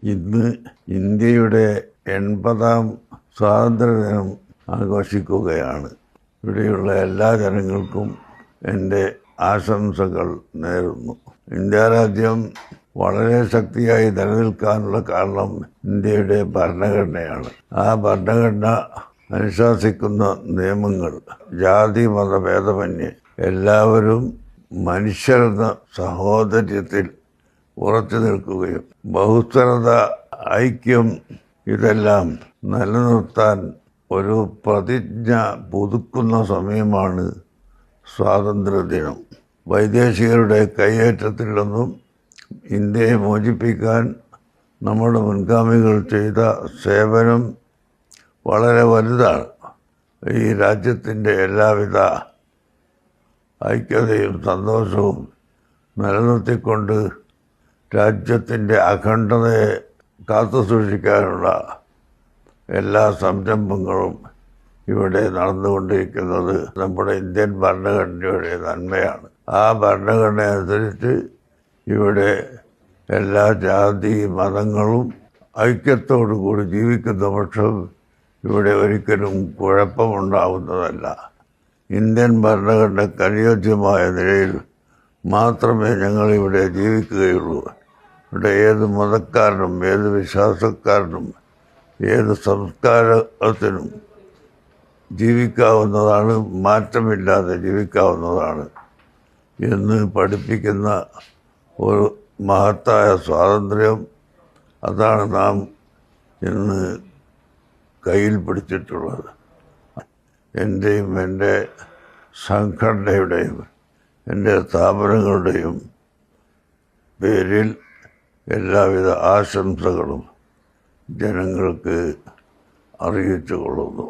ഇന്ന് ഇന്ത്യയുടെ 80ാം സ്വാതന്ത്ര്യദിനം ആഘോഷിക്കുകയാണ്. ഇവിടെയുള്ള എല്ലാ ജനങ്ങൾക്കും എൻ്റെ ആശംസകൾ നേരുന്നു. ഇന്ത്യ രാജ്യം വളരെ ശക്തിയായി നിലനിൽക്കാനുള്ള കാരണം ഇന്ത്യയുടെ ഭരണഘടനയാണ്. ആ ഭരണഘടന അനുശാസിക്കുന്ന നിയമങ്ങൾ ജാതി മതഭേദമന്യേ എല്ലാവരും മനുഷ്യരെന്ന സഹോദര്യത്തിൽ ഉറച്ചു നിൽക്കുകയും ബഹുസ്വരത, ഐക്യം ഇതെല്ലാം നിലനിർത്താൻ ഒരു പ്രതിജ്ഞ പുതുക്കുന്ന സമയമാണ് സ്വാതന്ത്ര്യദിനം. വൈദേശികരുടെ കയ്യേറ്റത്തിൽ നിന്നും ഇന്ത്യയെ മോചിപ്പിക്കാൻ നമ്മുടെ മുൻഗാമികൾ ചെയ്ത സേവനം വളരെ വലുതാണ്. ഈ രാജ്യത്തിൻ്റെ എല്ലാവിധ ഐക്യതയും സന്തോഷവും നിലനിർത്തിക്കൊണ്ട് രാജ്യത്തിൻ്റെ അഖണ്ഡതയെ കാത്തുസൂക്ഷിക്കാനുള്ള എല്ലാ സംരംഭങ്ങളും ഇവിടെ നടന്നുകൊണ്ടിരിക്കുന്നത് നമ്മുടെ ഇന്ത്യൻ ഭരണഘടനയുടെ നന്മയാണ്. ആ ഭരണഘടന അനുസരിച്ച് ഇവിടെ എല്ലാ ജാതി മതങ്ങളും ഐക്യത്തോടു കൂടി ജീവിക്കുന്ന പക്ഷം ഇവിടെ ഒരിക്കലും കുഴപ്പമുണ്ടാവുന്നതല്ല. ഇന്ത്യൻ ഭരണഘടനയ്ക്ക് അനുയോജ്യമായ നിലയിൽ മാത്രമേ ഞങ്ങളിവിടെ ജീവിക്കുകയുള്ളൂ. ഇവിടെ ഏത് മതക്കാരനും, ഏത് വിശ്വാസക്കാരനും, ഏത് സംസ്കാരത്തിനും ജീവിക്കാവുന്നതാണ്, മാറ്റമില്ലാതെ ജീവിക്കാവുന്നതാണ് എന്ന് പഠിപ്പിക്കുന്ന ഒരു മഹത്തായ സ്വാതന്ത്ര്യം, അതാണ് നാം ഇന്ന് കയ്യിൽ പിടിച്ചിട്ടുള്ളത്. എൻ്റെയും എൻ്റെ സംഘടനയുടെയും എൻ്റെ സ്ഥാപനങ്ങളുടെയും പേരിൽ എല്ലാവിധ ആശംസകളും ജനങ്ങൾക്ക് അറിയിച്ചു കൊള്ളുന്നു.